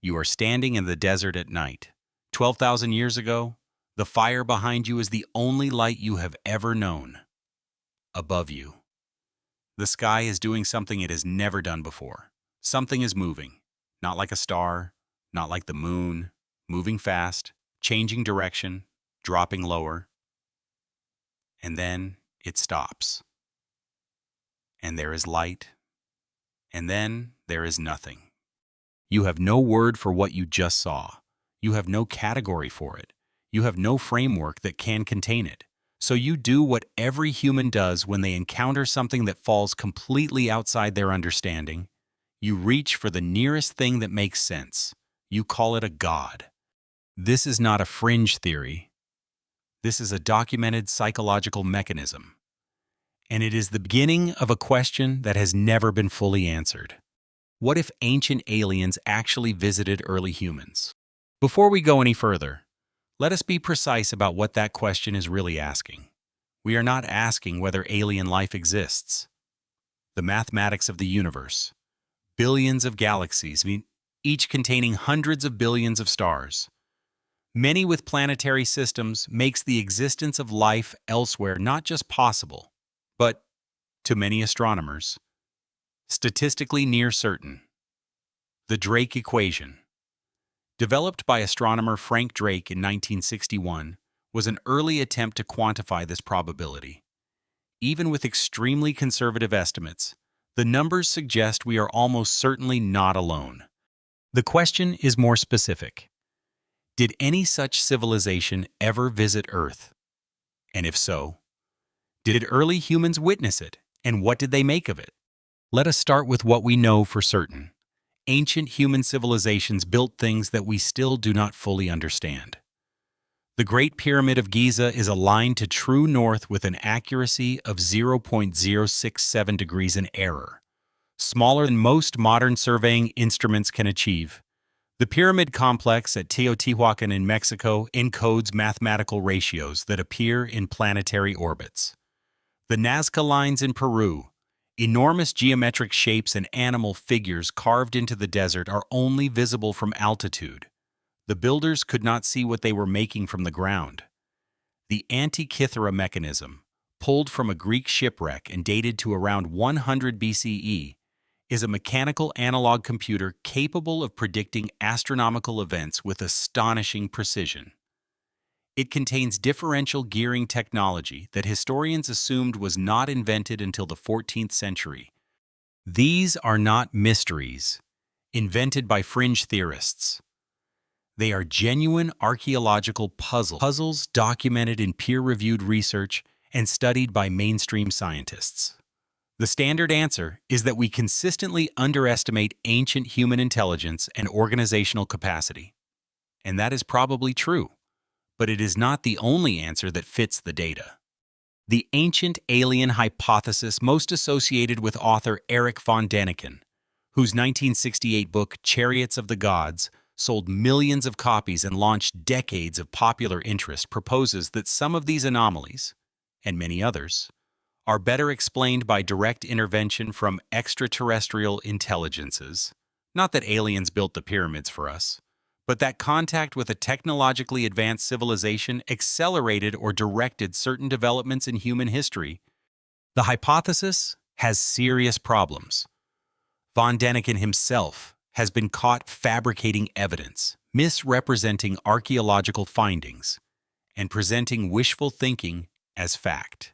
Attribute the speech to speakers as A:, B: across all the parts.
A: You are standing in the desert at night. 12,000 years ago, the fire behind you is the only light you have ever known. Above you, the sky is doing something it has never done before. Something is moving, not like a star, not like the moon, moving fast, changing direction, dropping lower. And then it stops. And there is light. And then there is nothing. You have no word for what you just saw. You have no category for it. You have no framework that can contain it. So you do what every human does when they encounter something that falls completely outside their understanding. You reach for the nearest thing that makes sense. You call it a god. This is not a fringe theory. This is a documented psychological mechanism. And it is the beginning of a question that has never been fully answered. What if ancient aliens actually visited early humans? Before we go any further, let us be precise about what that question is really asking. We are not asking whether alien life exists. The mathematics of the universe, billions of galaxies, each containing hundreds of billions of stars, many with planetary systems, makes the existence of life elsewhere not just possible, but, to many astronomers, statistically near certain. The Drake equation, developed by astronomer Frank Drake in 1961, was an early attempt to quantify this probability. Even with extremely conservative estimates, the numbers suggest we are almost certainly not alone. The question is more specific. Did any such civilization ever visit Earth? And if so, did early humans witness it, and what did they make of it? Let us start with what we know for certain. Ancient human civilizations built things that we still do not fully understand. The Great Pyramid of Giza is aligned to true north with an accuracy of 0.067 degrees in error, smaller than most modern surveying instruments can achieve. The pyramid complex at Teotihuacan in Mexico encodes mathematical ratios that appear in planetary orbits. The Nazca Lines in Peru, enormous geometric shapes and animal figures carved into the desert, are only visible from altitude. The builders could not see what they were making from the ground. The Antikythera Mechanism, pulled from a Greek shipwreck and dated to around 100 BCE, is a mechanical analog computer capable of predicting astronomical events with astonishing precision. It contains differential gearing technology that historians assumed was not invented until the 14th century. These are not mysteries invented by fringe theorists. They are genuine archaeological puzzles documented in peer-reviewed research and studied by mainstream scientists. The standard answer is that we consistently underestimate ancient human intelligence and organizational capacity. And that is probably true, but it is not the only answer that fits the data. The ancient alien hypothesis most associated with author Erich von Däniken, whose 1968 book Chariots of the Gods sold millions of copies and launched decades of popular interest, proposes that some of these anomalies, and many others, are better explained by direct intervention from extraterrestrial intelligences. Not that aliens built the pyramids for us, but that contact with a technologically advanced civilization accelerated or directed certain developments in human history. The hypothesis has serious problems. Von Däniken himself has been caught fabricating evidence, misrepresenting archaeological findings, and presenting wishful thinking as fact.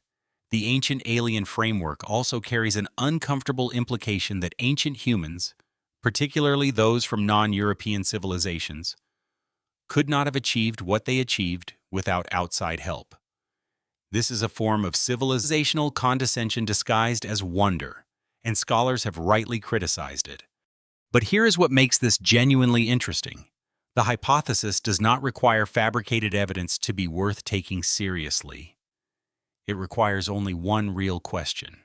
A: The ancient alien framework also carries an uncomfortable implication that ancient humans, particularly those from non-European civilizations, could not have achieved what they achieved without outside help. This is a form of civilizational condescension disguised as wonder, and scholars have rightly criticized it. But here is what makes this genuinely interesting. The hypothesis does not require fabricated evidence to be worth taking seriously. It requires only one real question.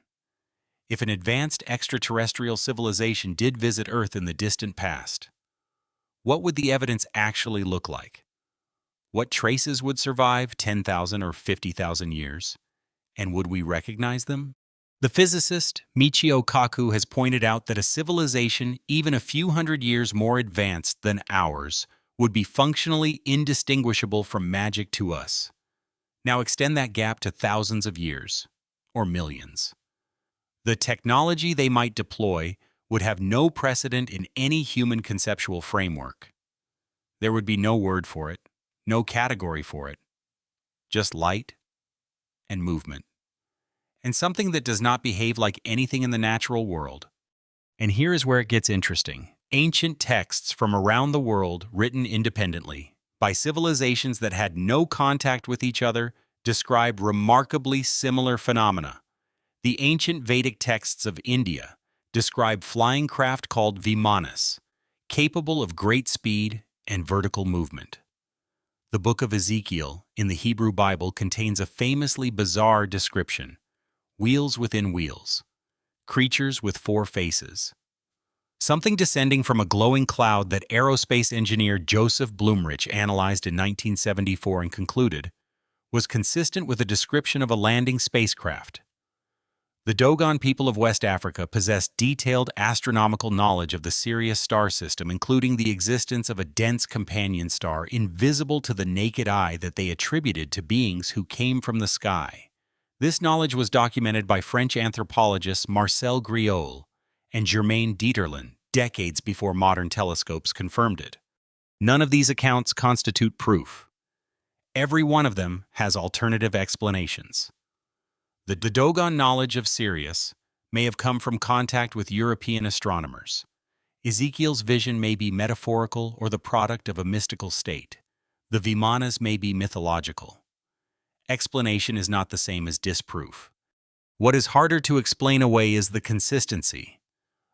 A: If an advanced extraterrestrial civilization did visit Earth in the distant past, what would the evidence actually look like? What traces would survive 10,000 or 50,000 years? And would we recognize them? The physicist Michio Kaku has pointed out that a civilization even a few hundred years more advanced than ours would be functionally indistinguishable from magic to us. Now extend that gap to thousands of years, or millions. The technology they might deploy would have no precedent in any human conceptual framework. There would be no word for it, no category for it, just light and movement, and something that does not behave like anything in the natural world. And here is where it gets interesting. Ancient texts from around the world, written independently, by civilizations that had no contact with each other, describe remarkably similar phenomena. The ancient Vedic texts of India describe flying craft called vimanas, capable of great speed and vertical movement. The book of Ezekiel in the Hebrew Bible contains a famously bizarre description: wheels within wheels, creatures with four faces. Something descending from a glowing cloud that aerospace engineer Joseph Blumrich analyzed in 1974 and concluded was consistent with a description of a landing spacecraft. The Dogon people of West Africa possessed detailed astronomical knowledge of the Sirius star system, including the existence of a dense companion star invisible to the naked eye that they attributed to beings who came from the sky. This knowledge was documented by French anthropologists Marcel Griaule and Germain Dieterlen decades before modern telescopes confirmed it. None of these accounts constitute proof. Every one of them has alternative explanations. The Dogon knowledge of Sirius may have come from contact with European astronomers. Ezekiel's vision may be metaphorical or the product of a mystical state. The Vimanas may be mythological. Explanation is not the same as disproof. What is harder to explain away is the consistency.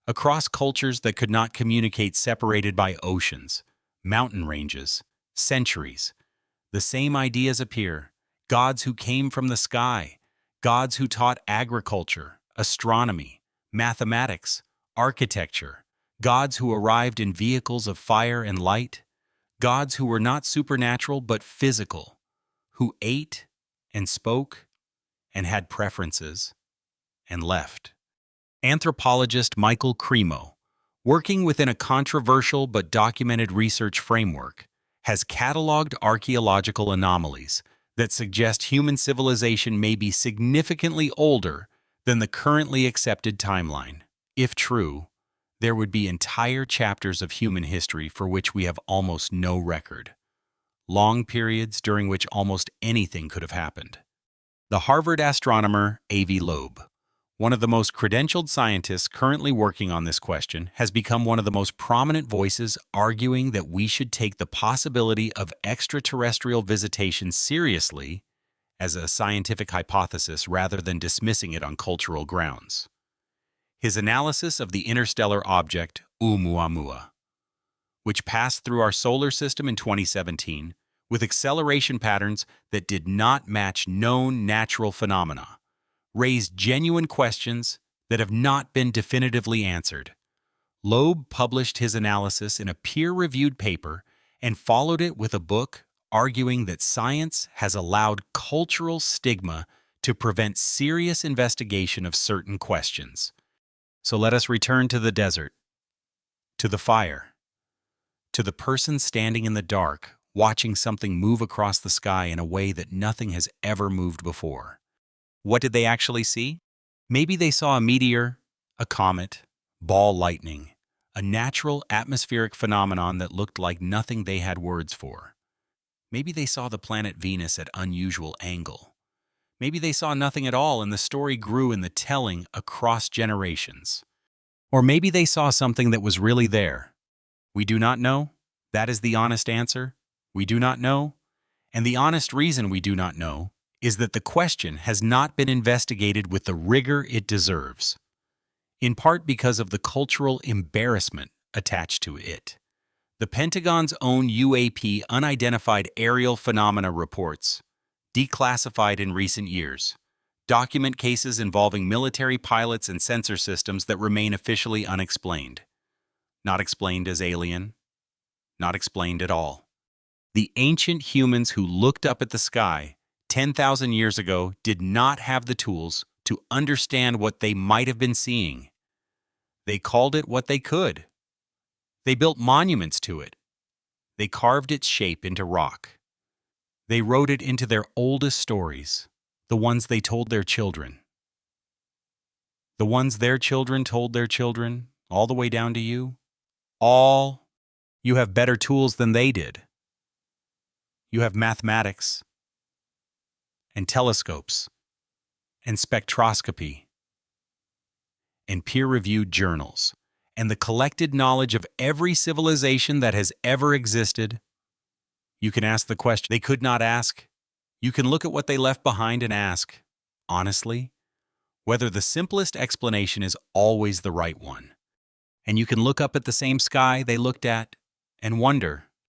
A: Across cultures that could not communicate, separated by oceans, mountain ranges, centuries, the same ideas appear: gods who came from the sky, gods who taught agriculture, astronomy, mathematics, architecture, gods who arrived in vehicles of fire and light, gods who were not supernatural but physical, who ate and spoke and had preferences and left. Anthropologist Michael Cremo, working within a controversial but documented research framework, has cataloged archaeological anomalies that suggest human civilization may be significantly older than the currently accepted timeline. If true, there would be entire chapters of human history for which we have almost no record. Long periods during which almost anything could have happened. The Harvard astronomer Avi Loeb, one of the most credentialed scientists currently working on this question, has become one of the most prominent voices arguing that we should take the possibility of extraterrestrial visitation seriously as a scientific hypothesis rather than dismissing it on cultural grounds. His analysis of the interstellar object Oumuamua, which passed through our solar system in 2017 with acceleration patterns that did not match known natural phenomena, raised genuine questions that have not been definitively answered. Loeb published his analysis in a peer-reviewed paper and followed it with a book arguing that science has allowed cultural stigma to prevent serious investigation of certain questions. So let us return to the desert, to the fire, to the person standing in the dark, watching something move across the sky in a way that nothing has ever moved before. What did they actually see? Maybe they saw a meteor, a comet, ball lightning, a natural atmospheric phenomenon that looked like nothing they had words for. Maybe they saw the planet Venus at unusual angle. Maybe they saw nothing at all and the story grew in the telling across generations. Or maybe they saw something that was really there. We do not know. That is the honest answer. We do not know. And the honest reason we do not know is that the question has not been investigated with the rigor it deserves, in part because of the cultural embarrassment attached to it. The Pentagon's own UAP Unidentified Aerial Phenomena reports, declassified in recent years, document cases involving military pilots and sensor systems that remain officially unexplained. Not explained as alien, not explained at all. The ancient humans who looked up at the sky 10,000 years ago did not have the tools to understand what they might have been seeing. They called it what they could. They built monuments to it. They carved its shape into rock. They wrote it into their oldest stories, the ones they told their children. The ones their children told their children, all the way down to you. You have better tools than they did. You have mathematics, and telescopes, and spectroscopy, and peer-reviewed journals, and the collected knowledge of every civilization that has ever existed. You can ask the question they could not ask. You can look at what they left behind and ask, honestly, whether the simplest explanation is always the right one. And you can look up at the same sky they looked at and wonder,